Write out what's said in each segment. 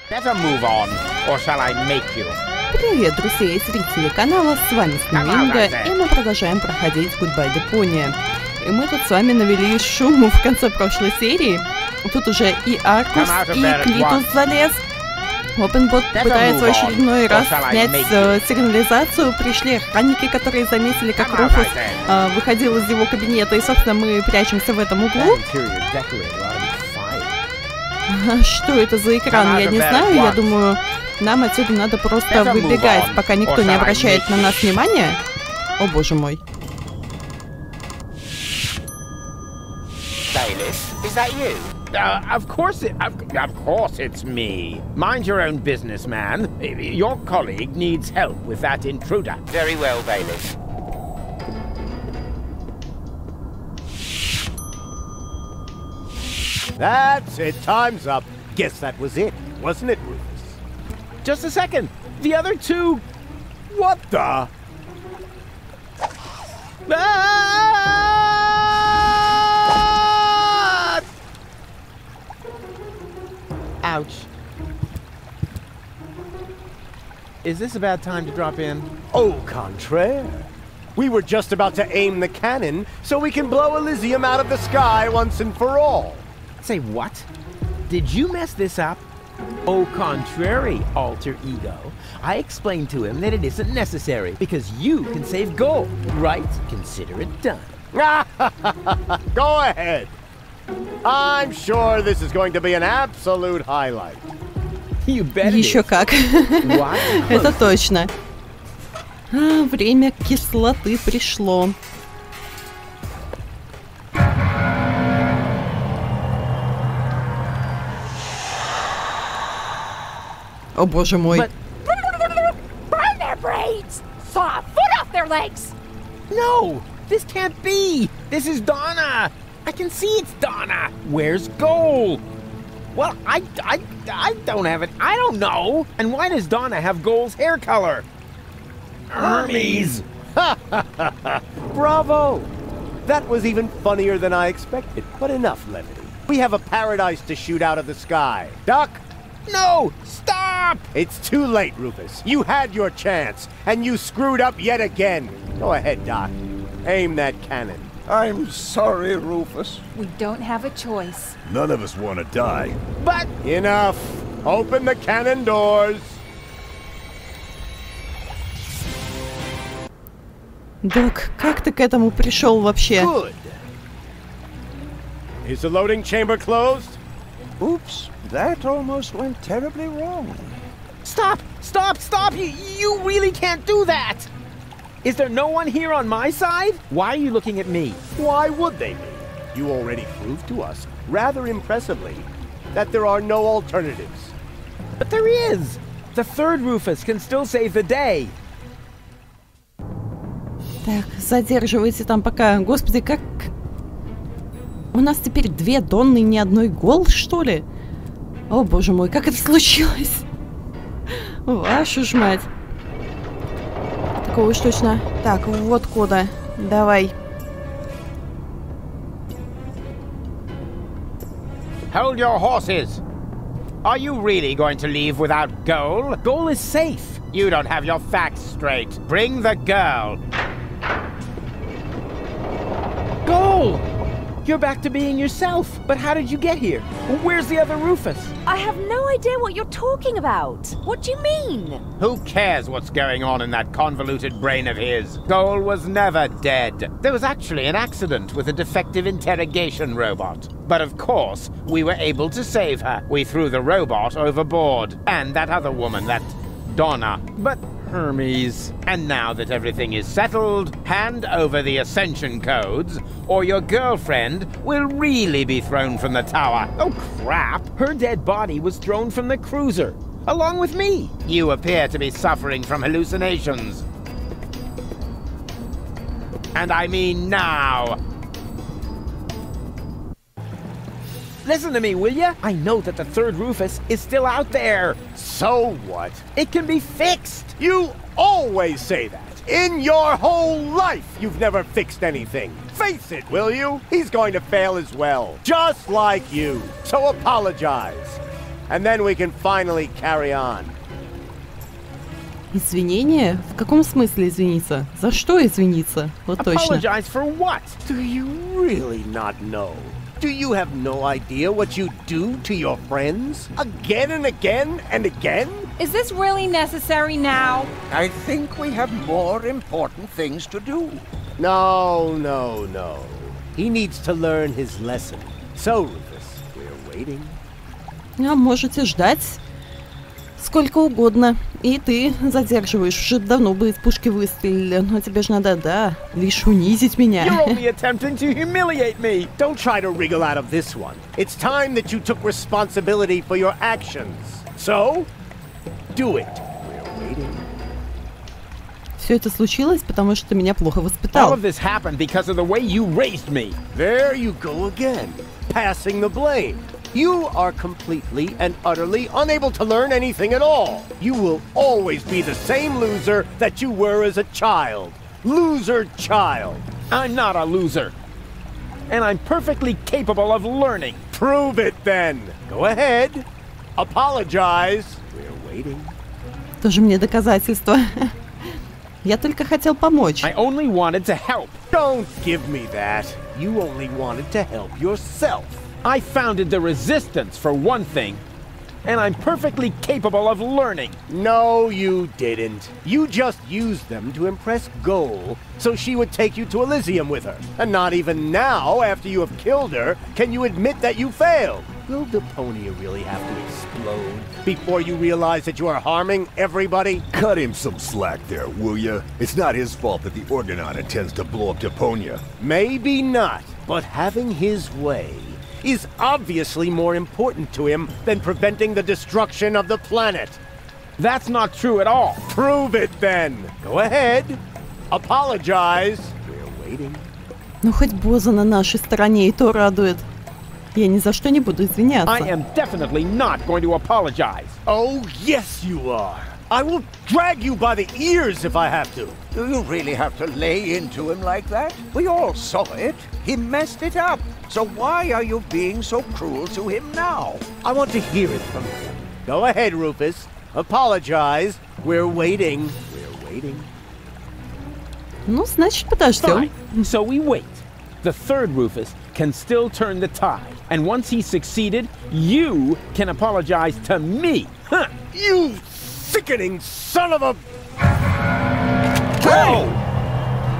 Better move on, or shall I make you? Привет, друзья и зрители канала, с вами Снинга, и мы продолжаем проходить Goodbye Депония. И мы тут с вами навели шуму в конце прошлой серии. Тут уже и Аркус, и Клитус залез. Опенбот пытается в очередной раз снять сигнализацию. Пришли охранники, которые заметили, как Руфус выходил из его кабинета. И, собственно, мы прячемся в этом углу. Что это за экран, я не знаю. Я думаю, нам отсюда надо просто выбегать, пока никто не обращает на нас внимания. О, боже мой. Of course it's me. Mind your own business, man. Your colleague needs help with that intruder. Very well, Bailiff. That's it. Time's up. Guess that was it, wasn't it, Rufus? Just a second. The other two... What the? Ah! Ouch. Is this a bad time to drop in? Au contraire. We were just about to aim the cannon so we can blow Elizium out of the sky once and for all. Say what? Did you mess this up? Au contrary, alter ego. I explained to him that it isn't necessary because you can save Goul, right? Consider it done. Go ahead. I'm sure this is going to be an absolute highlight. You bet. Еще как. Это точно. Время кислоты пришло. О, боже мой. Burn their brains! Saw a foot off their legs! No! This can't be! This is Donna! I can see it's Donna! Where's Goul? Well, I don't have it. I don't know! And why does Donna have Goul's hair color? Hermes! Bravo! That was even funnier than I expected, but enough levity. We have a paradise to shoot out of the sky. Duck! No! Stop! It's too late, Rufus. You had your chance, and you screwed up yet again. Go ahead, Doc. Aim that cannon. I'm sorry, Rufus. We don't have a choice. None of us want to die. But... Enough. Open the cannon doors. Док, как ты к этому пришел вообще? Good. Is the loading chamber closed? Oops, that almost went terribly wrong. Stop! Stop! Stop! You really can't do that! Is there no one here on my side? Why are you looking at me? Why would they be? You already proved to us, rather impressively, that there are no alternatives. But there is! The third Rufus can still save the day. Так, задерживайте там пока. Господи, как... У нас теперь 2 Донны и ни одной Гоул, что ли? О, боже мой, как это случилось? Вашу ж мать. Такого уж точно. Так, вот куда. Давай. Hold your horses! Are you really going to leave without Goul? Goul is safe. You don't have your facts straight. Bring the girl. Goul! You're back to being yourself. But how did you get here? Where's the other Rufus? I have no idea what you're talking about. What do you mean? Who cares what's going on in that convoluted brain of his? Goul was never dead. There was actually an accident with a defective interrogation robot. But of course, we were able to save her. We threw the robot overboard. And that other woman, that Donna. But Hermes. And now that everything is settled, hand over the ascension codes, or your girlfriend will really be thrown from the tower. Oh, crap! Her dead body was thrown from the cruiser, along with me. You appear to be suffering from hallucinations. And I mean now. Listen to me, will ya? I know that the third Rufus is still out there. So what? It can be fixed. You always say that. In your whole life, you've never fixed anything. Face it, will you? He's going to fail as well. Just like you. So apologize. and then we can finally carry on. Извинения? В каком смысле извиниться? За что извиниться? Вот точно. Apologize for what? Do you really not know? Do you have no idea what you do to your friends? Again and again and again? Is this really necessary now? I think we have more important things to do. No, no, no. He needs to learn his lesson. So, Rufus, we're waiting. А можете ждать сколько угодно. И ты задерживаешь. Уже давно бы из пушки выстрелили. Но тебе же надо, да, лишь унизить меня. You're only attempting to humiliate me. Don't try to wriggle out of this one. It's time that you took responsibility for your actions. So, do it. We're waiting. Все это случилось, потому что ты меня плохо All воспитал. of this happened because of the way you raised me. There you go again, passing the blame. You are completely and utterly unable to learn anything at all. You will always be the same loser that you were as a child. Loser child. I'm not a loser. And I'm perfectly capable of learning. Prove it then. Go ahead. Apologize. We're waiting. Тоже мне доказательство. Я только хотел помочь. I only wanted to help. Don't give me that. You only wanted to help yourself. I founded the resistance, for one thing. And I'm perfectly capable of learning. No, you didn't. You just used them to impress Goul, so she would take you to Elizium with her. And not even now, after you have killed her, can you admit that you failed. Will Deponia really have to explode before you realize that you are harming everybody? Cut him some slack there, will ya? It's not his fault that the Organon intends to blow up Deponia. Maybe not, but having his way is obviously more important to him than preventing the destruction of the planet. That's not true at all. Prove it then. Go ahead. Apologize. We're waiting. Ну хоть Боза на нашей стороне, и то радует. Я ни за что не буду извиняться. I am definitely not going to apologize. Oh, yes you are. I will drag you by the ears if I have to. Do you really have to lay into him like that? We all saw it. He messed it up. So why are you being so cruel to him now? I want to hear it from him. Go ahead, Rufus. Apologize. We're waiting. We're waiting. Ну, значит, подождем. Fine. So we wait. The third Rufus can still turn the tide. And once he's succeeded, you can apologize to me. Huh. You sickening son of a... Whoa!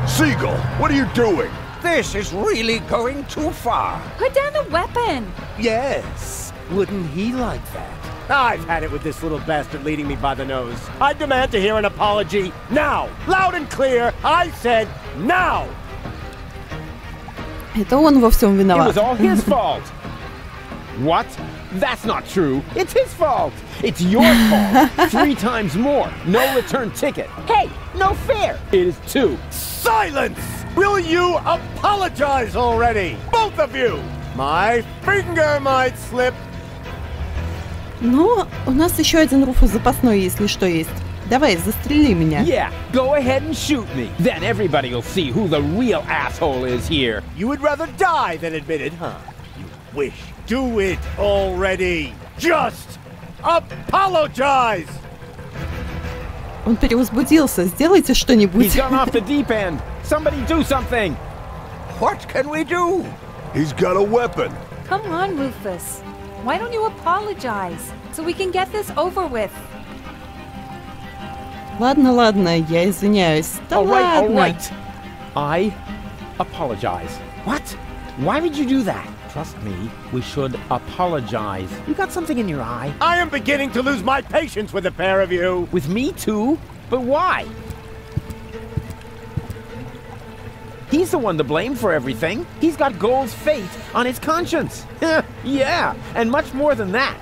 Seagull, what are you doing? This is really going too far. Put down the weapon. Yes. Wouldn't he like that? I've had it with this little bastard leading me by the nose. I demand to hear an apology now. Loud and clear. I said now. Это он во всем It виноват. was all his fault. What? That's not true. It's his fault. It's your fault. 3 times more. No return ticket. Hey, no fair. It is 2. Silence! Will you apologize already? Both of you! My finger might slip. Ну, у нас еще один Руфус запасной, если что есть. Давай, застрели меня. Yeah, go ahead and shoot me. Then everybody will see who the real asshole is here. You would rather die than admit it, huh? You wish. Do it already. Just apologize. Он перевозбудился. Сделайте что-нибудь. He's gone off the deep end. Somebody do something. What can we do? He's got a weapon. Come on, Rufus. Why don't you apologize so we can get this over with? Ладно, ладно, я извиняюсь. Да All ладно. right. I apologize. What? Why would you do that? Trust me, we should apologize. You got something in your eye. I am beginning to lose my patience with the pair of you. With me too? But why? He's the one to blame for everything. He's got Goul's fate on his conscience. Yeah, and much more than that.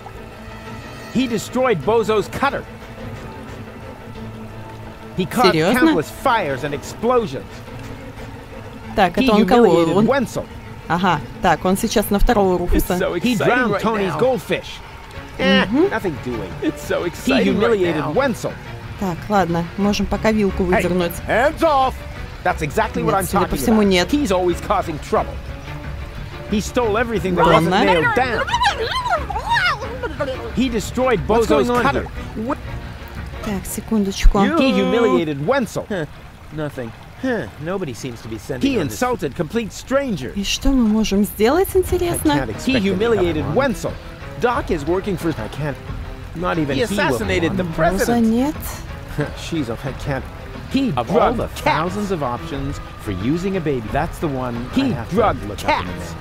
He destroyed Bozo's cutter. He caused Серьезно? countless fires and explosions. Так, He это он кого? humiliated Он... Wenzel. Ага, так, он сейчас на второго Руфуса. He drowned Tony's goldfish. Nothing doing. It's so He exciting humiliated right now. Wenzel. Так, ладно, можем пока вилку Hey, выдернуть. hands off. That's exactly what Нет, I'm судя по talking всему, about. нет. He's always causing trouble. He stole everything that wasn't Ладно. nailed down. He destroyed Bozo's cutter. Так, секундочку. He humiliated Wenzel. Nothing. Nobody seems to be sending. He insulted complete strangers. И что мы можем сделать, интересно? He humiliated Wenzel. Doc is working for. I can't. Not even he assassinated the Боза president. нет. She's. I can't. He drugged the thousands of options for using a baby. That's the one. He drugged cats.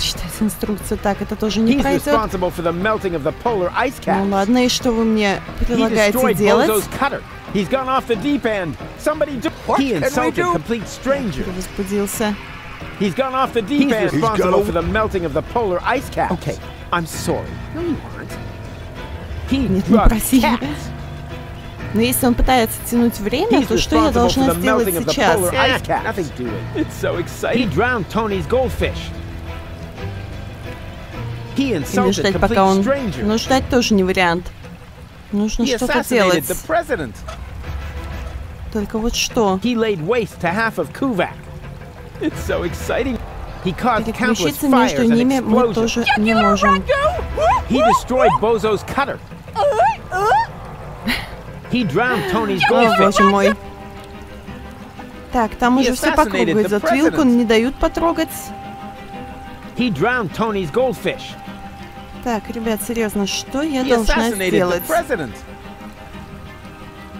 Читать инструкцию. Так, это тоже не He's пройдет. responsible for the melting of the polar ice caps. Ну ладно, и что вы мне He предлагаете destroyed делать? Bozo's cutter. He's gone off the deep end. Somebody do. He insulted complete strangers. Возбудился. He's gone off the deep end. He's responsible for the melting of the polar ice caps. Okay, I'm sorry. No, you aren't. He Нет, не drugged проси. cats. Но если он пытается тянуть время, то что я должна сделать сейчас? Nothing doing. It's so exciting. He drowned Tony's goldfish. He Или insulted ждать, пока complete он... strangers. Но ждать тоже не вариант. Нужно He что-то assassinated делать. the president. Только вот что? He laid waste to half of Kuvak. It's so exciting. He caused countless Переключиться fires между and ними мы explosions. тоже не можем. He destroyed Bozo's cutter. He drowned Tony's О, goldfish. боже мой. Так, там He уже все по assassinated кругу the идет. Вилку president. не дают потрогать. He drowned Tony's goldfish. Так, ребят, серьезно, что я He должна assassinated сделать? the president.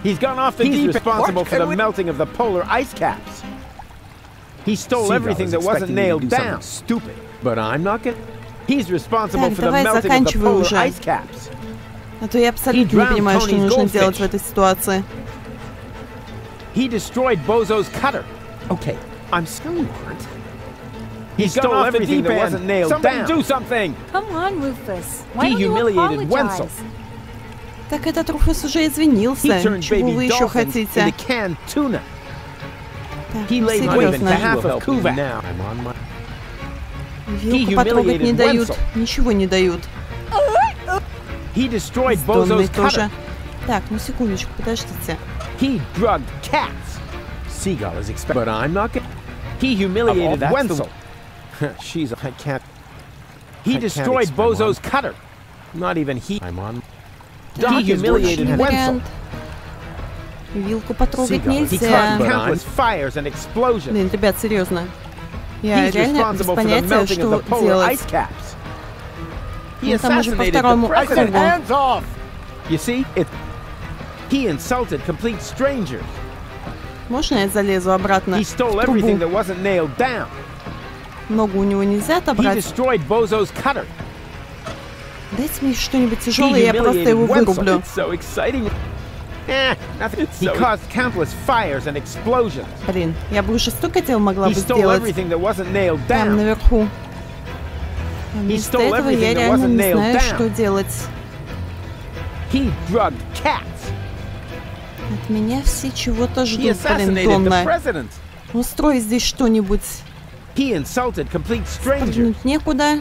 He's gone off the deep end. Responsible for the melting of the polar ice caps. He stole everything that wasn't nailed down. Stupid. But I'm not gonna. He's responsible Так, for the давай melting of the заканчивай polar уже. ice caps. А то я абсолютно не понимаю, что нужно делать в этой ситуации. He destroyed Bozo's cutter. Okay, I'm still aren't. He stole everything that wasn't nailed down. Do something! Come on, Rufus. Why He don't you humiliated Wenzel. apologize? Так этот Руфус уже He извинился. turned Чего вы baby еще dolphins хотите? into canned tuna. Так, He ну, laid waste to серьезно. half of Kuvak. Вилку потрогать не humiliated дают. Wenzel. Ничего не дают. He destroyed Донный Bozo's тоже. cutter. Так, ну секундочку, подождите. He drugged cats. Seagull is expected. But I'm not gonna. He humiliated Wenzel. She's. I can't. He destroyed Bozo's cutter. Not even he. I'm on. He humiliated Не Wenzel. вариант. Вилку потрогать He caused нельзя. countless fires and explosions. Блин, ребят, серьезно. Я He's реально без responsible for the понятия, melting of the что polar делать. ice caps. He Ну, там уже по assassinated второму the president. кругу. Hands off! You see, it. He insulted complete strangers. Можно я залезу обратно He в stole everything трубу? that wasn't nailed down. Ногу у него нельзя He отобрать. destroyed Bozo's cutter. Дайте мне что-нибудь He тяжелое, я просто его humiliated Wenzel. вырублю. It's so exciting. Nothing. He caused countless fires and explosions. Блин, я бы уже столько дел могла He бы stole сделать everything that wasn't nailed там down. наверху. А вместо stole этого я everything that реально wasn't не nailed знаю, down. что делать. He drugged cats. От меня все чего-то He ждут, блин, assassinated the Донна. president. Устрой здесь что-нибудь. He insulted complete strangers. Прыгнуть некуда.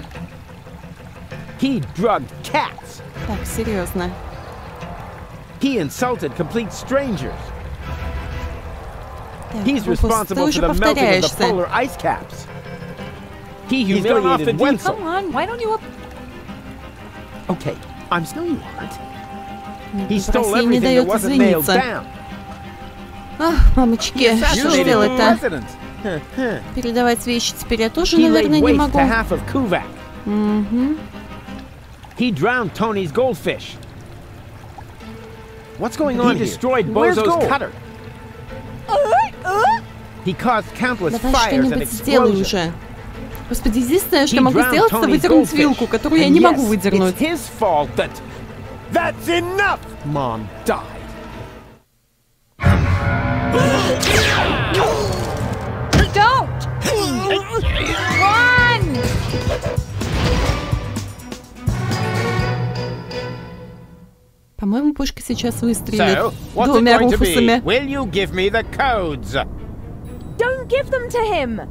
He drugged cats. Так, серьезно. He insulted complete strangers. Так, He's Руфус, ты responsible for уже the melting of the повторяешься. polar ice caps. He humiliated Wenzel. Come on, why don't you... Okay, I'm still you aren't. Нет, He ну, stole Россия не everything that дает wasn't nailed извиниться. down. Ах, He мамочки, что же assassinated the делать-то? president. Передавать вещи теперь я тоже, He laid наверное, не waste могу. to half of Kuvak. Угу. He drowned Tony's goldfish. What's going on? He destroyed Where's Bozo's Gould? cutter. He caused countless Давай fires and что-нибудь сделай explosions. уже. Господи, единственное, что He я могу drowned сделать, это Tony's выдернуть goldfish. вилку, которую я And не могу yes, выдернуть. It's his fault that That's enough! Mom died. Don't! Run! По-моему, пушка сейчас выстрелит So, what's it двумя going to be? руфусами. Will you give me the codes? Don't give them to him!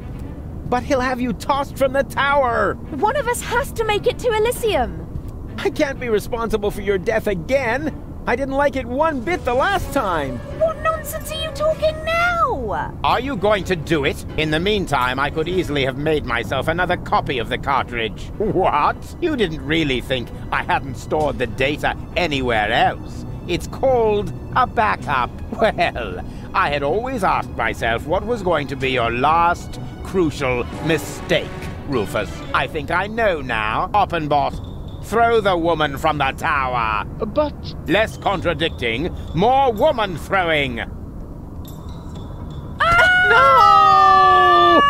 But he'll have you tossed from the tower. One of us has to make it to Elizium! I can't be responsible for your death again. I didn't like it one bit the last time. What nonsense are you talking now? Are you going to do it? In the meantime, I could easily have made myself another copy of the cartridge. What? You didn't really think I hadn't stored the data anywhere else? It's called a backup. Well, I had always asked myself what was going to be your last crucial mistake, Rufus. I think I know now. Oppenbot, throw the woman from the tower. But... Less contradicting, more woman throwing. No!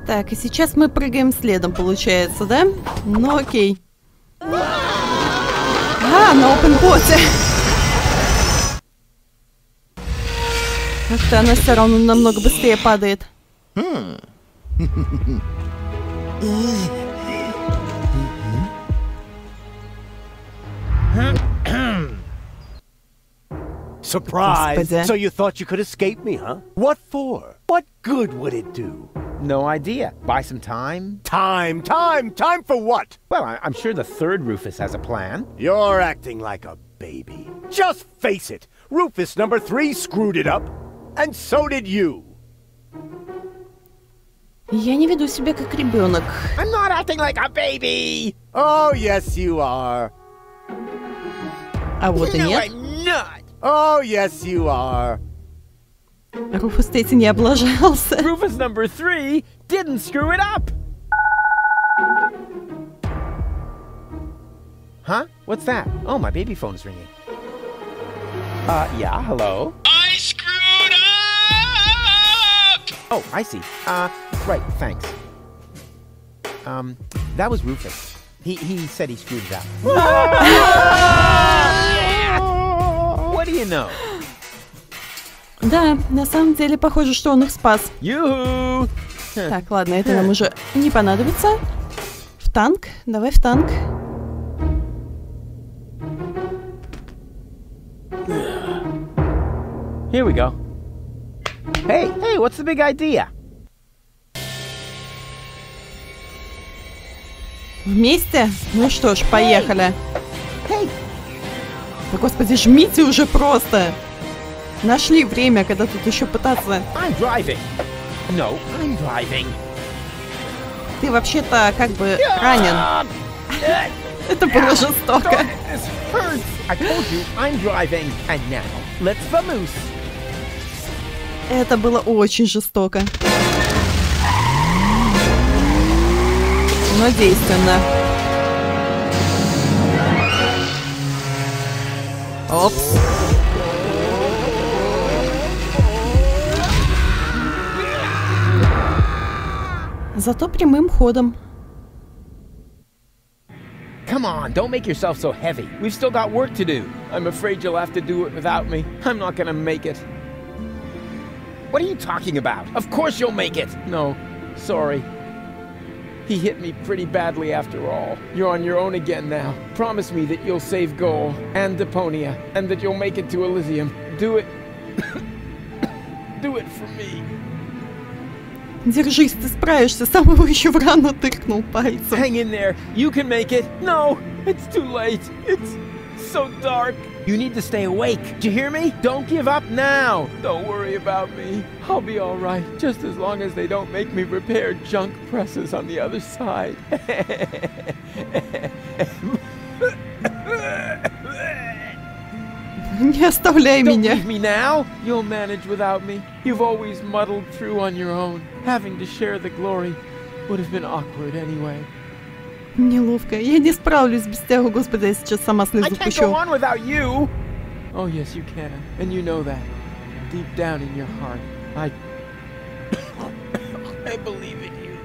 Так, и сейчас мы прыгаем следом, получается, да? Ну окей. На опенботе. Как-то она все равно намного быстрее падает. Surprise! Господи. So you thought you could escape me, huh? What for? What good would it do? No idea. Buy some time? Time for what? Well, I'm sure the third Rufus has a plan. You're acting like a baby. Just face it. Rufus number 3 screwed it up. And so did you. Я не веду себя как ребенок. I'm not acting like a baby. Oh, yes, you are. А вот и No, нет. I'm not. Oh, yes, you are. Руфус эти не облажался. Rufus number 3 didn't screw it up. Huh? What's that? Oh, my baby phone's ringing. Yeah, hello? I screwed up! Oh, I see. Right, thanks. That was Rufus. He said he screwed it up. What do you know? Да, на самом деле похоже, что он их спас. Yoo-hoo! Так, ладно, это нам уже не понадобится. В танк, давай в танк. Here we go. Hey, what's the big idea? Вместе? Ну что ж, поехали. Hey! Да господи, жмите уже просто. Нашли время, когда тут еще пытаться. I'm driving. No, I'm driving. Ты вообще-то как бы ранен. Это было жестоко. This hurts. I told you I'm driving. And now, let's vamoose. Это было очень жестоко. Но действенно. Опс. Зато прямым ходом. Come on, don't make yourself so heavy. We've still got work to do. I'm afraid you'll have to do it without me. I'm not gonna make it. What are you talking about? Of course you'll make it. No, sorry. He hit me pretty badly after all. You're on your own again now. Promise me that you'll save Goul and Deponia, and that you'll make it to Elizium. Do it. Do it for me. Держись, ты справишься. Сам его еще в рану тыкнул пальцем. Hang in there. You can make it. No, it's too late. It's so dark. You need to stay awake. Do you hear me? Don't give up now. Don't worry about me. I'll be all right, just as long as they don't make me repair junk presses on the other side. Не оставляй Don't меня. leave me now. You'll manage without me. You've always muddled through on your own. Having to share the glory would have been awkward anyway. Неловко. Я не справлюсь без тебя. О, господи, я сейчас сама I слезу can't пущу. go on without you. Oh, yes, you can. And you know that. Deep down in your heart, I believe in you.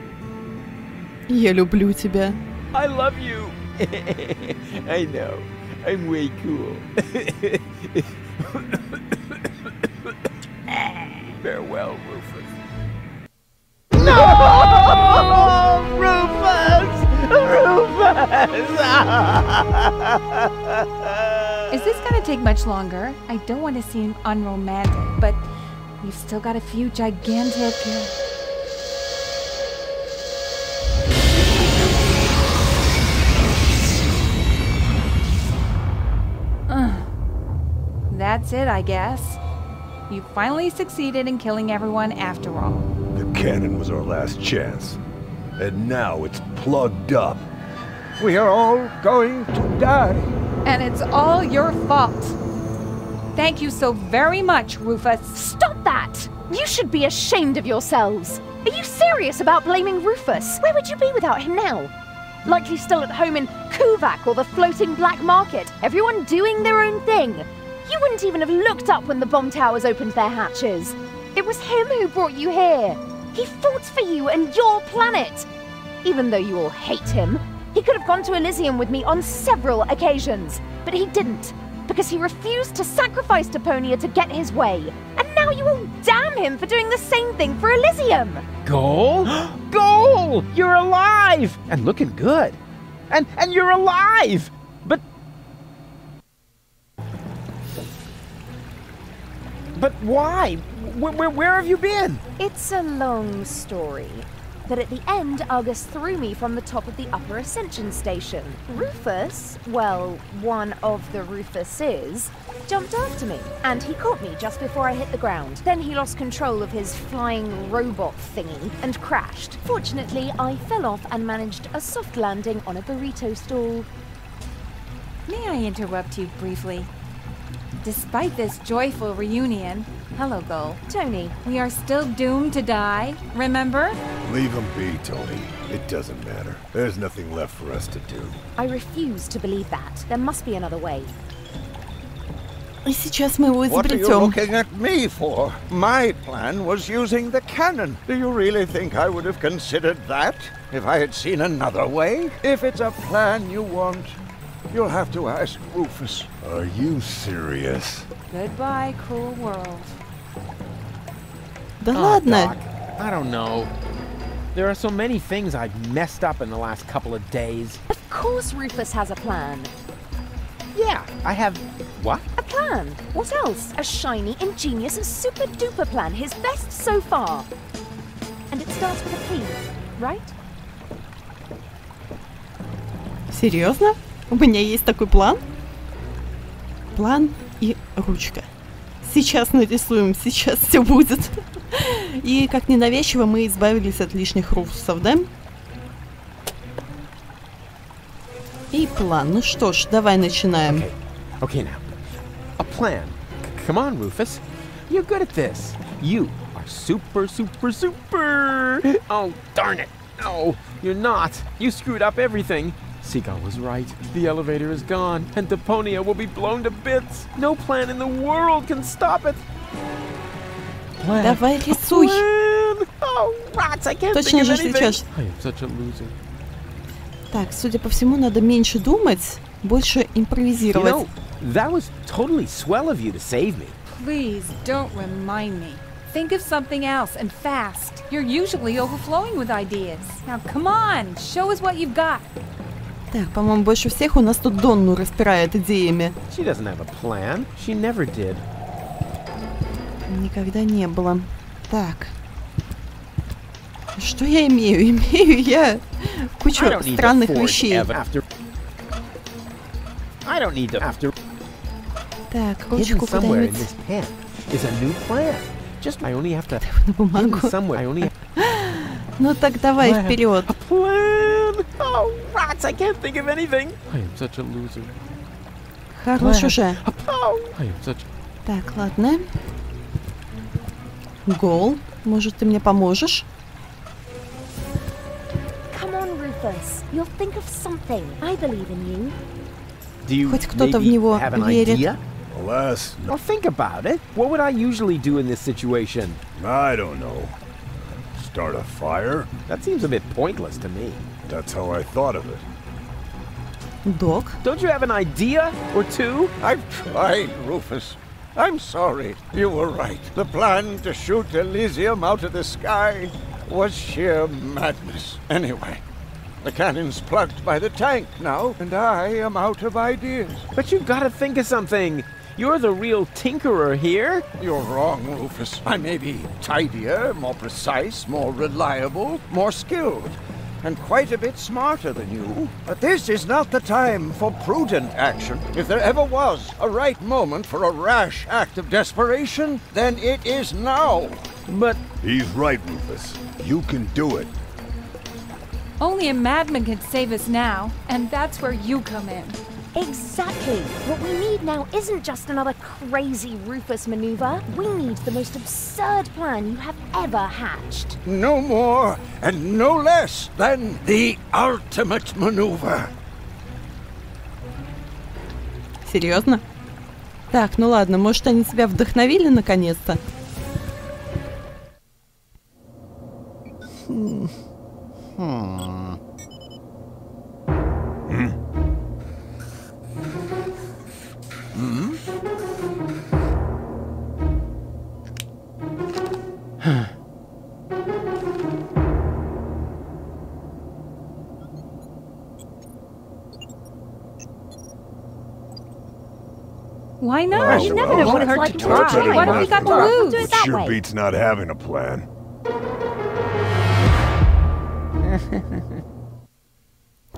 Я люблю тебя. I love you. I know. I'm way cool. Farewell, Rufus. No! Rufus! Rufus! Is this gonna take much longer? I don't want to seem unromantic, but we've still got a few gigantic... That's it, I guess. You finally succeeded in killing everyone after all. The cannon was our last chance. And now it's plugged up. We are all going to die. And it's all your fault. Thank you so very much, Rufus. Stop that! You should be ashamed of yourselves. Are you serious about blaming Rufus? Where would you be without him now? Likely still at home in Kuvak or the floating black market, everyone doing their own thing. You wouldn't even have looked up when the bomb towers opened their hatches. It was him who brought you here. He fought for you and your planet. Even though you all hate him, he could have gone to Elizium with me on several occasions, but he didn't, because he refused to sacrifice Deponia to get his way. And now you all damn him for doing the same thing for Elizium. Goal? Goal! You're alive! And looking good. And you're alive! But why? Where have you been? It's a long story. But at the end, Argus threw me from the top of the upper ascension station. Rufus, well, one of the Rufuses, jumped after me, and he caught me just before I hit the ground. Then he lost control of his flying robot thingy and crashed. Fortunately, I fell off and managed a soft landing on a burrito stall. May I interrupt you briefly? Despite this joyful reunion, hello, Goul. Tony. We are still doomed to die, remember? Leave him be, Tony. It doesn't matter. There's nothing left for us to do. I refuse to believe that. There must be another way. И сейчас мы его What are you изобретем. looking at me for? My plan was using the cannon. Do you really think I would have considered that if I had seen another way? If it's a plan you want, you'll have to ask Rufus. Are you serious? Goodbye, cruel world. Да Oh, ладно. Doc, I don't know. There are so many things I've messed up in the last couple of days. Of course Rufus has a plan. Yeah, I have... What? A plan. What else? A shiny, ingenious and super duper plan. His best so far. And it starts with a P, right? Серьезно? У меня есть такой план? План и ручка. Сейчас нарисуем, сейчас все будет. И как ненавязчиво мы избавились от лишних руфусов, да? И план. Ну что ж, давай начинаем. Okay, now. A plan. Come on, Rufus. You're good at this. You are super, super, super. Oh, darn it. No, you're not. You screwed up everything. Seagull was right. The elevator is gone, and Deponia will be blown to bits. No plan in the world can stop it. Plan. Давай рисуй. Plan. Oh, rats, I can't Точно think же of anything. сейчас. I am such a loser. Так, судя по всему, надо меньше думать, больше You импровизировать. know, that was totally swell of you to save me. Please don't remind me. Think of something else and fast. You're usually overflowing with ideas. Now come on, show us what you've got. Так, по-моему, больше всех у нас тут Донну распирает идеями. She doesn't have a plan. She never did. Никогда не было. Так. Что я имею? Имею я кучу I don't need to странных forge вещей. after. I don't need to after. Так, Hidden ручку somewhere in куда-нибудь this pen is a new plan. Just I only have to. на бумагу. Hidden somewhere. I only. Ну так давай Plan. вперед. A plan. Oh, rats! I can't think of anything. I am such a loser. Хорош Plan. уже. Oh, I am such. Так, ладно. Гоул, может, ты мне поможешь? Come on, Rufus. You'll think of something. I believe in you. Do you Хоть кто-то в maybe него have an верит. idea? Alas, Well, think about it. What would I usually do in this situation? I don't know. Start a fire? That seems a bit pointless to me. That's how I thought of it. Док. Don't you have an idea or two? I've tried, Rufus. I'm sorry. You were right. The plan to shoot Elizium out of the sky was sheer madness. Anyway, the cannon's plugged by the tank now, and I am out of ideas. But you've got to think of something. You're the real tinkerer here. You're wrong, Rufus. I may be tidier, more precise, more reliable, more skilled. and quite a bit smarter than you. But this is not the time for prudent action. If there ever was a right moment for a rash act of desperation, then it is now. But He's right, Rufus. You can do it. Only a madman can save us now, and that's where you come in. Exactly. What we need now isn't just another crazy Rufus maneuver. We need the most absurd plan you have ever hatched. No more and no less than the ultimate maneuver. Серьезно? Так, ну ладно, может они тебя вдохновили наконец-то? Why not? You never know what it's like to try. try. What have we got to I'll lose? do it that Sure way. beats not having a plan.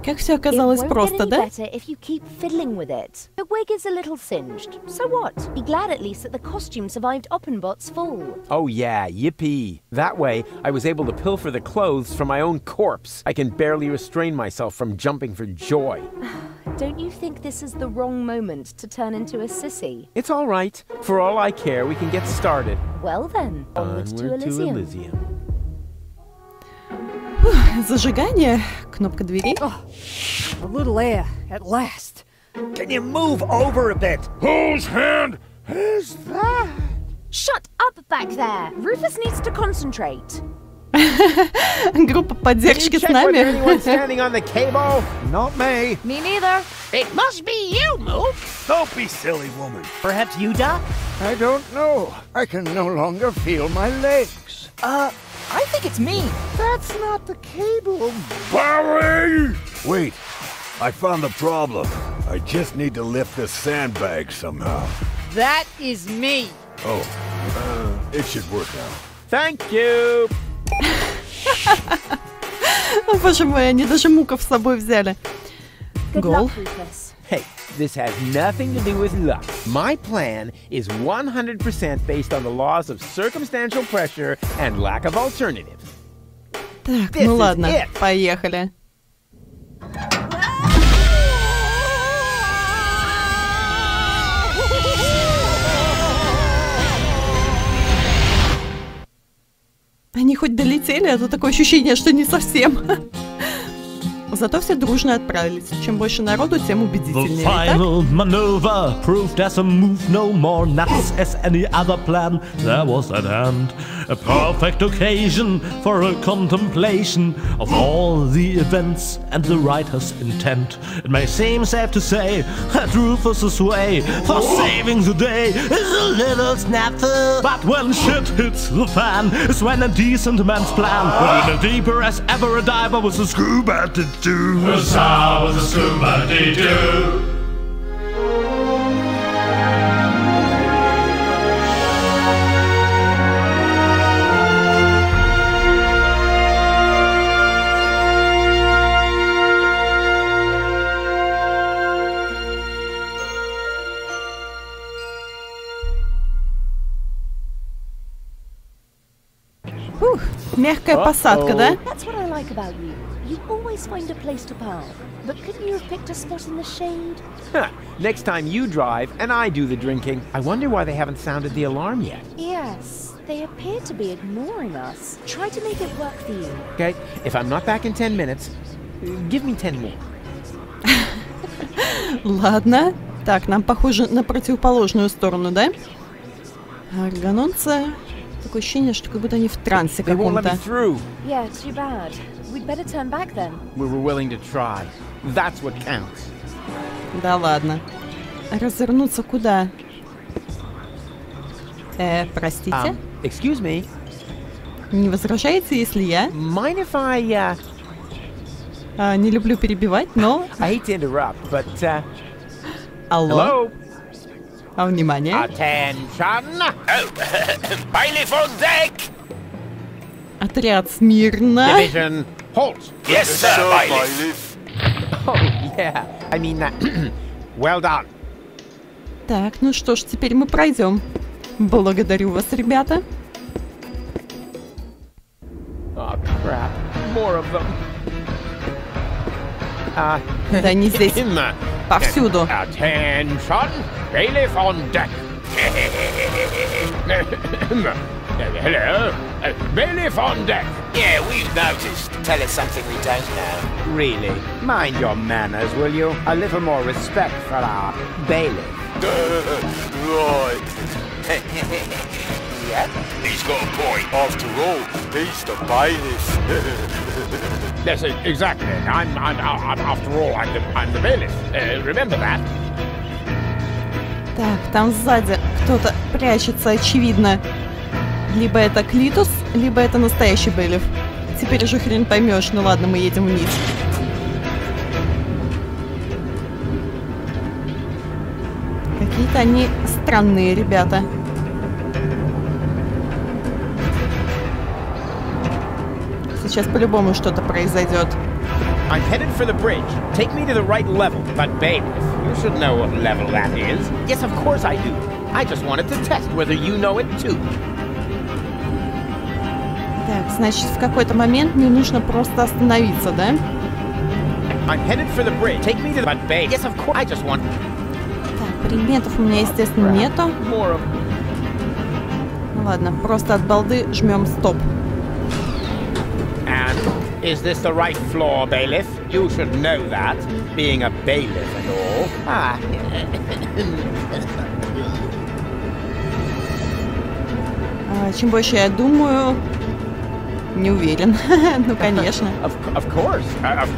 Как все оказалось It won't просто, get any да? better if you keep fiddling with it. The wig is a little singed. So what? Be glad at least that the costume survived Oppenbot's fall. oh yeah, yippee. That way, I was able to pilfer the clothes from my own corpse. I can barely restrain myself from jumping for joy. Don't you think this is the wrong moment to turn into a sissy? It's all right. For all I care, we can get started. Well then, onwards to Onward to Elizium. Elizium. Зажигание, кнопка двери. A little air, at last. Can you move over a bit? Whose hand is that? Shut up back there! Rufus needs to concentrate. Группа поддержки с Check whether нами. anyone's standing on the cable. Not me. Me neither. It must be you, Moot. Don't be silly, woman. Perhaps you, Doc? I don't know. I can no longer feel my legs. I think it's me. That's not the cable. Barry! Wait, I found the problem. I just need to lift this sandbag somehow. That is me. Oh, it should work now. Thank you. О, боже мой, они даже муков с собой взяли. Good Гоул. luck, Rufus. Hey, this has nothing to do with luck. My plan is 100% based on the laws of circumstantial pressure and lack of alternatives. Так, This ну is ладно, it. поехали. Они хоть долетели, а то такое ощущение, что не совсем. Зато все дружно отправились. Чем больше народу, тем The убедительнее. Итак, final maneuver proved as a move no more nuts as any other plan there was at hand. A perfect occasion for a contemplation of all the events and the writer's intent. It may seem safe to say that Rufus's way for saving the day is a little snafu. But when shit hits the fan is when a decent man's plan will in deeper as ever a diver with a scuba to do. Was a scuba dee-doo. фух, мягкая посадка, да? That's what I like about you. You always find a place to park. But couldn't you have picked a spot in the shade? Huh. Next time you drive and I do the drinking. I wonder why they haven't sounded the alarm yet. Yes, they appear to be ignoring us. Try to make it work for you. Okay, if I'm not back in 10 minutes, give me 10 more. Ладно. Так, нам похоже на противоположную сторону, да? Органонцы... Такое ощущение, что как будто они в трансе They won't let me каком-то. through. Yeah, too bad. We'd better turn back then. We were willing to try. That's what counts. Да ладно. Развернуться куда? Простите? Excuse me. Не возражаете, если я? Mind if I, Не люблю перебивать, но... I hate to interrupt, but, Алло. hello? Внимание. Attention! Bailiff on deck! Отряд смирно. Division, Halt! Yes, sir, bailiff. Oh, yeah. I mean that. Well done. Так, ну что ж, теперь мы пройдем. Благодарю вас, ребята. Oh, crap. More of them. Да они здесь повсюду. Attention! Bailiff on deck. Hello? Bailiff on deck. Yeah, we've noticed. Tell us something we don't know. Really? Mind your manners, will you? A little more respect for our bailiff. Right. Yep. He's got a point. After all, he's the bailiff. Yes, exactly. After all, I'm the bailiff. Remember that. Так, там сзади кто-то прячется, очевидно. Либо это Клитус, либо это настоящий бейлиф. Теперь уже хрен поймешь. Ну ладно, мы едем вниз. Какие-то они странные ребята. Сейчас по-любому что-то произойдет. I'm headed for the bridge. Take me to the right level. But bailiff, you should know what level that is. Yes, of course I do. I just wanted to test whether you know it too. Так, значит, в какой-то момент мне нужно просто остановиться, да? I'm headed for the bridge. Take me to the... But bailiff, yes, of course. I just want... Так, предметов у меня, естественно, нету. Ладно, просто от балды жмем стоп. And is this the right floor, bailiff? You should know that, being a bailiff and all. Чем больше я думаю, не уверен. Ну, конечно. Of course.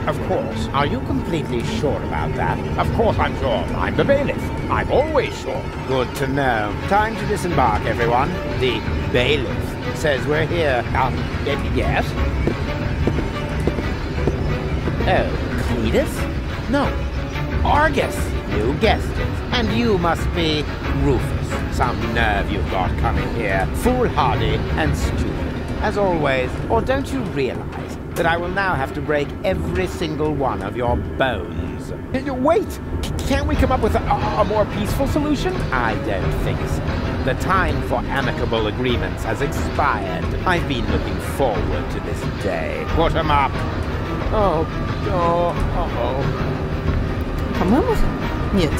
Of course. Are you completely sure about that? Of course I'm sure. I'm the bailiff. I'm always sure. Good to know. Time to disembark, everyone. The bailiff says we're here. Yes? Oh, Cletus? No. Argus. You guessed it. And you must be Rufus. Some nerve you've got coming here. Foolhardy and stupid. As always. Or don't you realize that I will now have to break every single one of your bones? Wait! Can't we come up with a more peaceful solution? I don't think so. The time for amicable agreements has expired. I've been looking forward to this day. Put 'em up! Oh. По-моему, нет.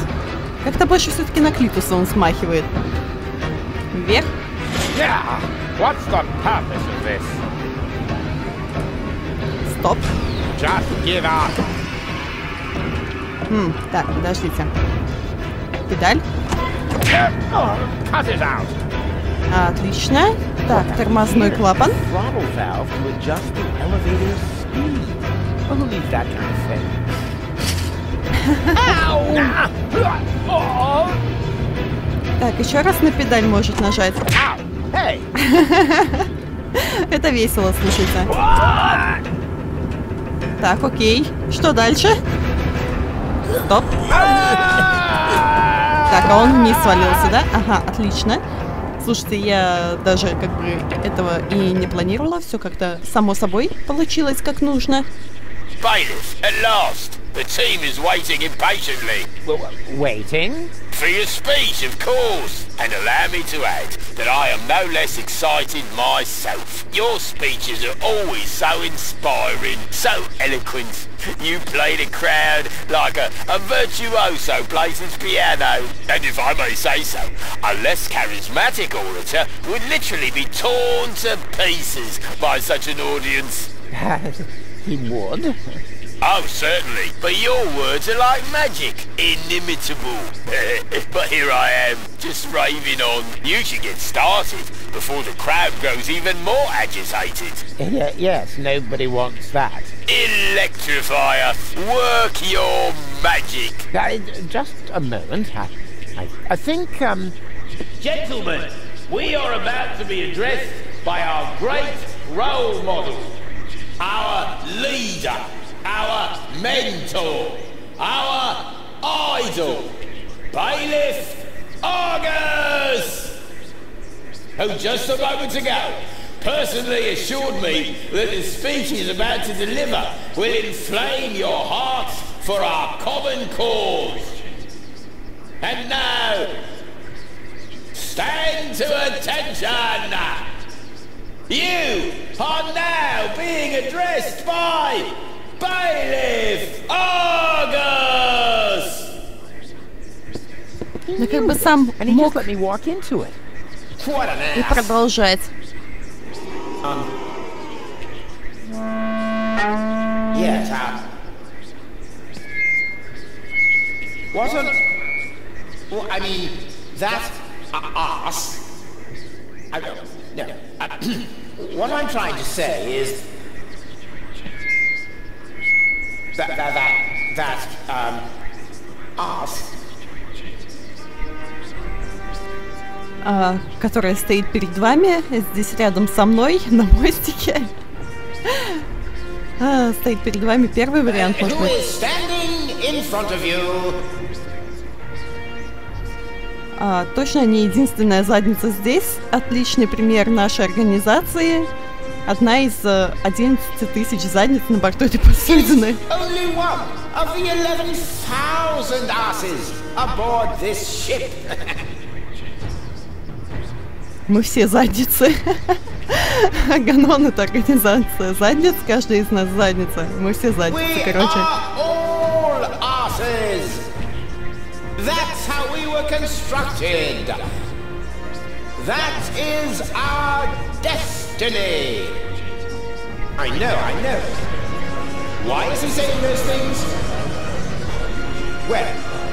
Как-то больше все-таки на Клитуса он смахивает. Вверх. Yeah. What's the purpose of this? Стоп. Just give up. Так, подождите. Педаль. Cut it out. Отлично. Так, тормозной клапан. Throttle valve to adjust the elevator's speed. Who needs that kind of thing? Так, еще раз на педаль может нажать. Hey. Это весело, слушайте. Так, окей. Что дальше? Стоп. Так, а он вниз свалился, да? Ага, отлично. Слушайте, я даже как бы этого и не планировала. Все как-то само собой получилось как нужно. Bailiff, at last. The team is waiting impatiently. Waiting? For your speech, of course. And allow me to add that I am no less excited myself. Your speeches are always so inspiring, so eloquent. You play the crowd like a virtuoso plays his piano. And if I may say so, a less charismatic orator would literally be torn to pieces by such an audience. He would? Oh, certainly. But your words are like magic. Inimitable. But here I am, just raving on. You should get started before the crowd grows even more agitated. Yes, nobody wants that. Electrifier, work your magic. Just a moment. I think, Gentlemen, we are about to be addressed by our great role model, our leader, our mentor, our idol, Bailiff Argus, who just a moment ago personally assured me that the speech he's about to deliver will inflame your hearts for our common cause. And now, stand to attention! You are now being addressed by Bailiff Argus! Ну как бы сам мог и продолжать. Yes, what an... Well, I mean, that ass... No. What I'm trying to say is... That ass... Которая стоит перед вами, здесь рядом со мной, на мостике. Стоит перед вами первый вариант, может быть. Точно не единственная задница здесь. Отличный пример нашей организации. Одна из 11 тысяч задниц на борту этой посудины. Мы все задницы. Ганон — это организация задниц, каждая из нас задница. Мы все задницы, короче. That's how we were constructed. That is our destiny. I know. Why is he saying those things? Well,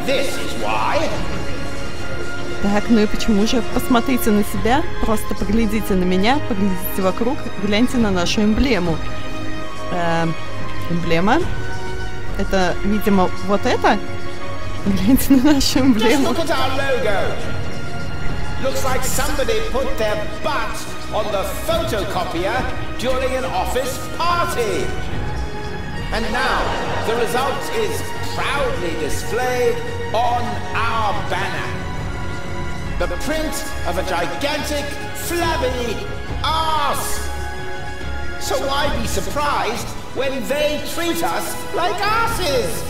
this is why. Так, ну и почему же? Посмотрите на себя, просто поглядите на меня, поглядите вокруг, гляньте на нашу эмблему. Эмблема? Это, видимо, вот это? Гляньте на нашу эмблему. Looks like somebody put their butt on the photocopier during an office party. And now the result is proudly displayed on our banner. The print of a gigantic, flabby arse. So why be surprised when they treat us like arses?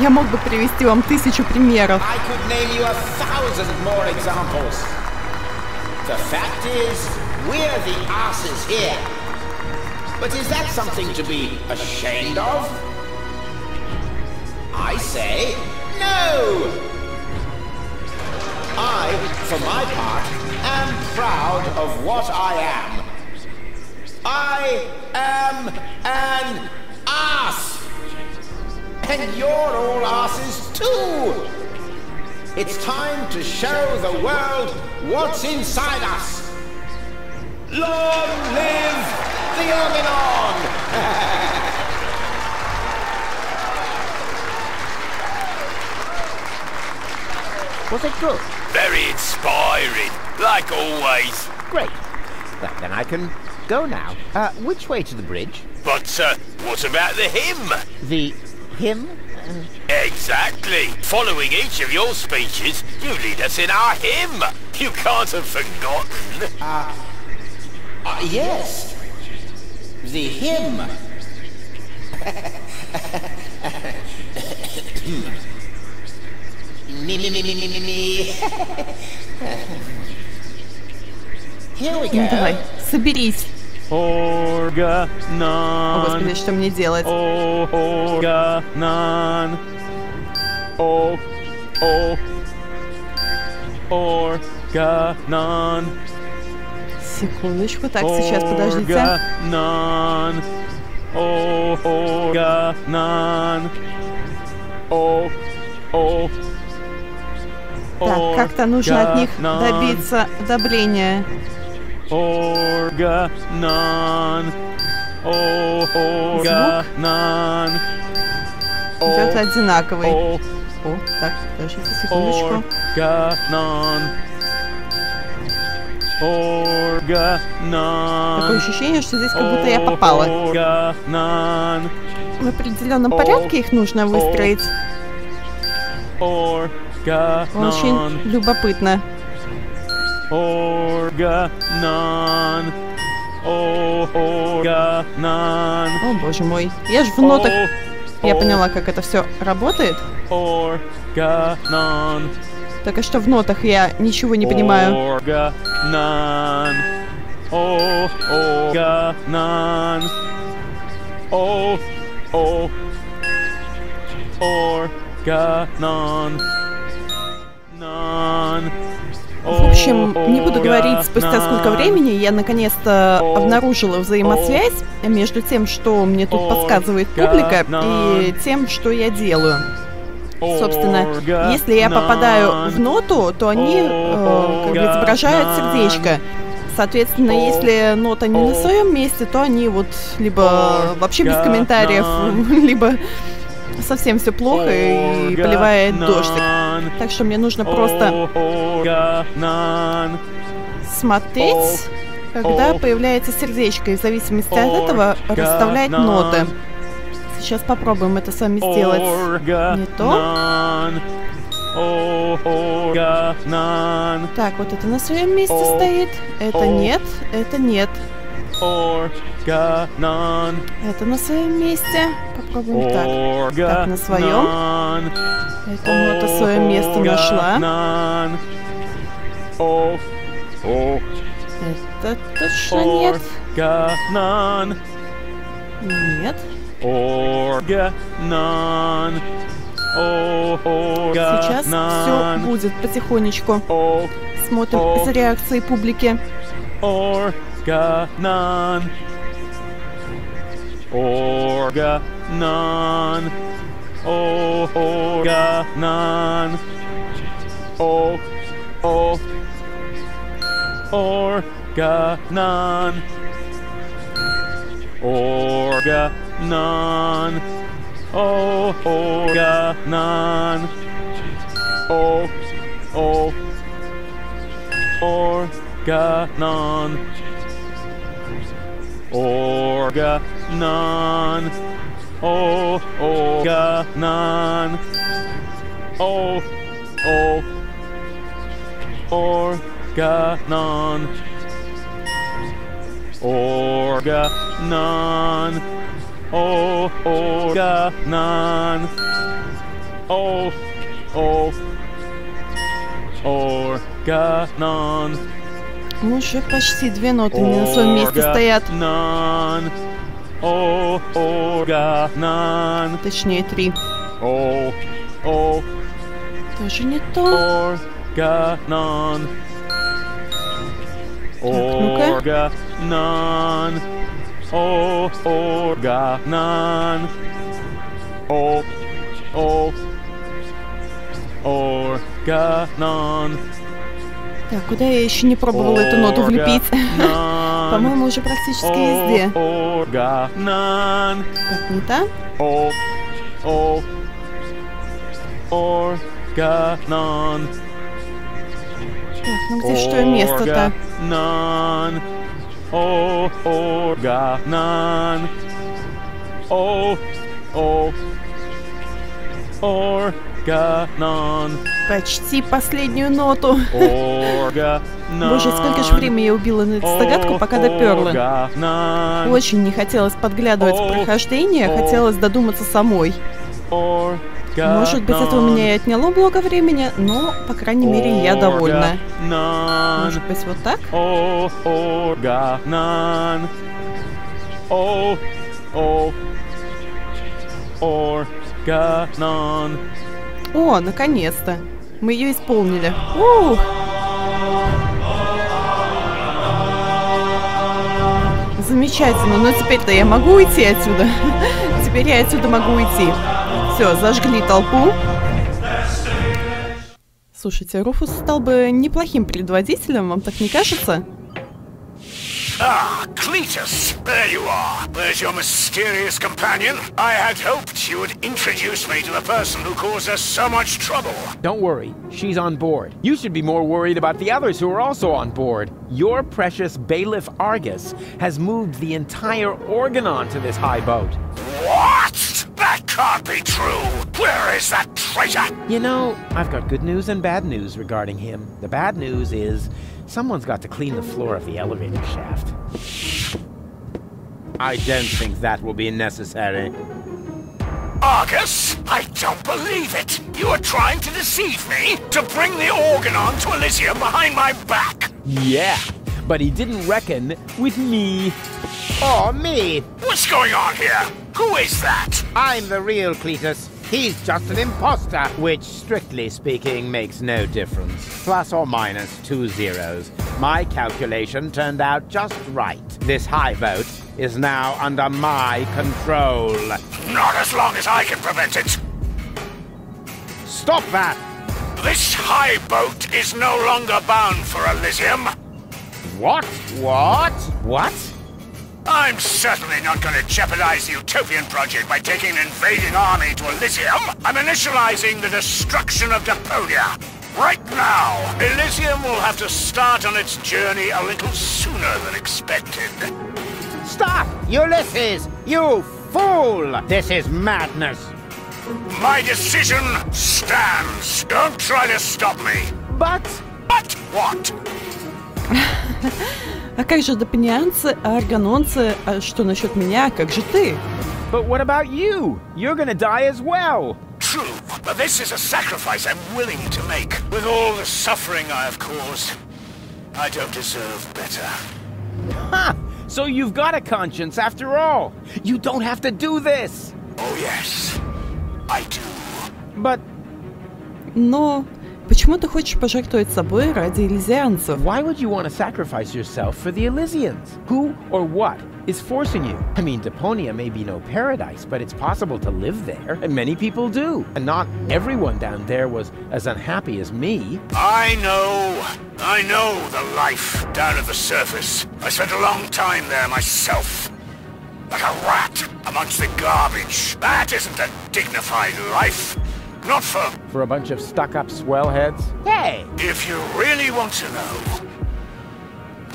Я мог бы привести вам 1000 примеров. I could name you 1,000 more examples. The fact is, we're the arses here. But is that something to be ashamed of? I say no! I, for my part, am proud of what I am. I am an ass! And you're all asses too! It's time to show the world what's inside us! Long live the Organon! Was it good? Very inspiring, like always. Great. Well, then I can go now. Which way to the bridge? But, what about the hymn? The hymn? Exactly. Following each of your speeches, you lead us in our hymn. You can't have forgotten. Yes. The hymn. Me. Here we go. Ну давай, соберись. Органан. О, Господи, что мне делать? Органан. Органан. Секундочку, так, сейчас, подождите. Органан. Органан. Так, как-то нужно от них добиться одобрения. Органан. Звук идет одинаковый. О, так, подождите секундочку. Такое ощущение, что здесь как будто я попала. В определенном порядке их нужно выстроить. Очень любопытно. О, боже мой. Я же в нотах. Я поняла, как это все работает. Так, а что в нотах? Я ничего не понимаю. В общем, не буду говорить, спустя сколько времени я наконец-то обнаружила взаимосвязь между тем, что мне тут подсказывает публика, и тем, что я делаю. Собственно, если я попадаю в ноту, то они как бы изображают сердечко. Соответственно, если нота не на своем месте, то они вот либо вообще без комментариев, либо совсем все плохо и поливает дождик. Так что мне нужно просто смотреть, когда появляется сердечко, и в зависимости от этого расставлять ноты. Сейчас попробуем это с вами сделать. Не то. Так, вот это на своем месте стоит. Это нет, это нет. Это на своем месте. Попробуем так. Так, на своем. Эта нота свое место нашла. Это точно нет. Нет. Сейчас все будет потихонечку. Смотрим за реакцией публики. Уже почти две ноты не на своем месте стоят. Точнее, три. Тоже не то. Так, ну-ка. Так, куда я еще не пробовала эту ноту влепить? По-моему, уже практически везде. Так, не та? Так, ну где что место-то? Почти последнюю ноту. Боже, сколько же времени я убила на эту загадку, пока доперла. Очень не хотелось подглядывать в прохождение, хотелось додуматься самой. Может быть, это у меня и отняло много времени, но, по крайней мере, я довольна. Может быть, вот так? О, наконец-то! Мы ее исполнили. Ух! Замечательно, но теперь-то я могу уйти отсюда. Теперь я отсюда могу уйти. Все, зажгли толпу. Слушайте, Руфус стал бы неплохим предводителем, вам так не кажется? Ah, Cletus, there you are. Where's your mysterious companion? I had hoped you would introduce me to the person who caused us so much trouble. Don't worry, she's on board. You should be more worried about the others who are also on board. Your precious bailiff Argus has moved the entire Organon to this high boat. What? That can't be true. Where is that traitor? You know, I've got good news and bad news regarding him. The bad news is someone's got to clean the floor of the elevator shaft. I don't think that will be necessary. Argus, I don't believe it. You are trying to deceive me to bring the organ on to Elizium behind my back. Yeah, but he didn't reckon with me. Oh, me? What's going on here? Who is that? I'm the real Cletus. He's just an imposter, which, strictly speaking, makes no difference. Plus or minus 2 zeros. My calculation turned out just right. This high boat is now under my control. Not as long as I can prevent it. Stop that! This high boat is no longer bound for Elizium. What? What? What? I'm certainly not going to jeopardize the Utopian project by taking an invading army to Elizium. I'm initializing the destruction of Deponia. Right now, Elizium will have to start on its journey a little sooner than expected. Stop! Ulysses! You fool! This is madness! My decision stands. Don't try to stop me. But what? А как же депонианцы, аргононцы, а что насчет меня, как же ты? But what about you? You're gonna die as well. True, but this is a sacrifice I'm willing to make. With all the suffering I have caused, I don't deserve better. Ha! So you've got a conscience after all. You don't have to do this. Oh yes, I do. But... Но... Почему ты хочешь пожертвовать собой ради элизианцев? Why would you want to sacrifice yourself for the Elysians? Who or what is forcing you? I mean, Deponia may be no paradise, but it's possible to live there, and many people do. And not everyone down there was as unhappy as me. I know the life down at the surface. I spent a long time there myself. Like a rat amongst the garbage. That isn't a dignified life. Not for a bunch of stuck-up swellheads? Hey! If you really want to know,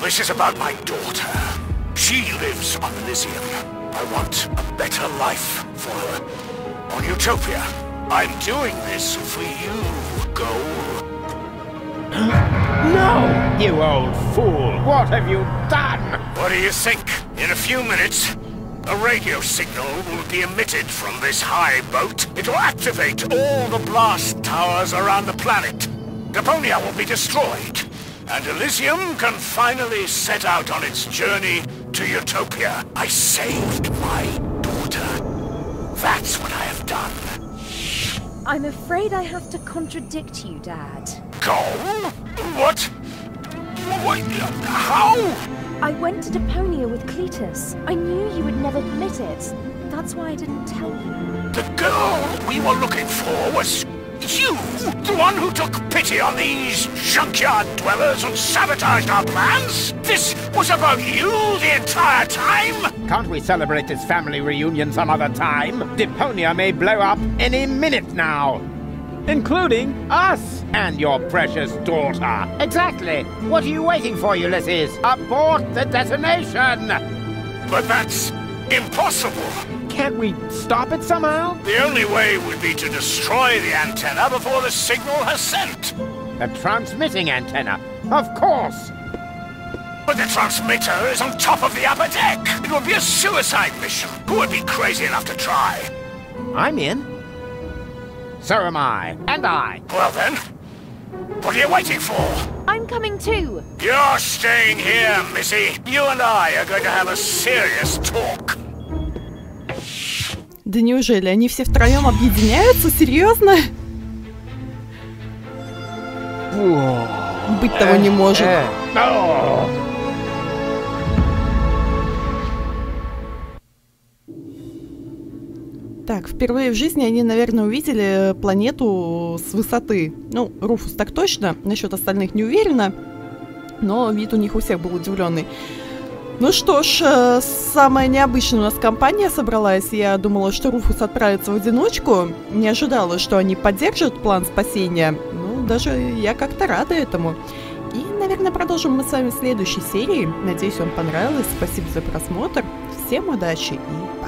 this is about my daughter. She lives on Elizium. I want a better life for her. On Utopia. I'm doing this for you, Goul. No! You old fool! What have you done? What do you think? In a few minutes, a radio signal will be emitted from this high boat. It will activate all the blast towers around the planet. Deponia will be destroyed, and Elizium can finally set out on its journey to Utopia. I saved my daughter. That's what I have done. I'm afraid I have to contradict you, Dad. Goul? What? How? I went to Deponia with Cletus. I knew you would never permit it. That's why I didn't tell you. The girl we were looking for was you, the one who took pity on these junkyard dwellers and sabotaged our plans? This was about you the entire time? Can't we celebrate this family reunion some other time? Deponia may blow up any minute now. Including us and your precious daughter. Exactly. What are you waiting for, Ulysses? Abort the detonation! But that's impossible. Can't we stop it somehow? The only way would be to destroy the antenna before the signal has sent. A transmitting antenna, of course. But the transmitter is on top of the upper deck. It would be a suicide mission. Who would be crazy enough to try? I'm in. So am I. And I. Well then, what are you waiting for? I'm coming too. You're staying here, Missy. You and I are going to have a serious talk. Да неужели они все втроем объединяются? Серьезно? Быть того не может. Так, впервые в жизни они, наверное, увидели планету с высоты. Ну, Руфус так точно, насчет остальных не уверена, но вид у них у всех был удивленный. Ну что ж, самая необычная у нас компания собралась. Я думала, что Руфус отправится в одиночку. Не ожидала, что они поддержат план спасения. Ну, даже я как-то рада этому. И, наверное, продолжим мы с вами в следующей серии. Надеюсь, вам понравилось. Спасибо за просмотр. Всем удачи и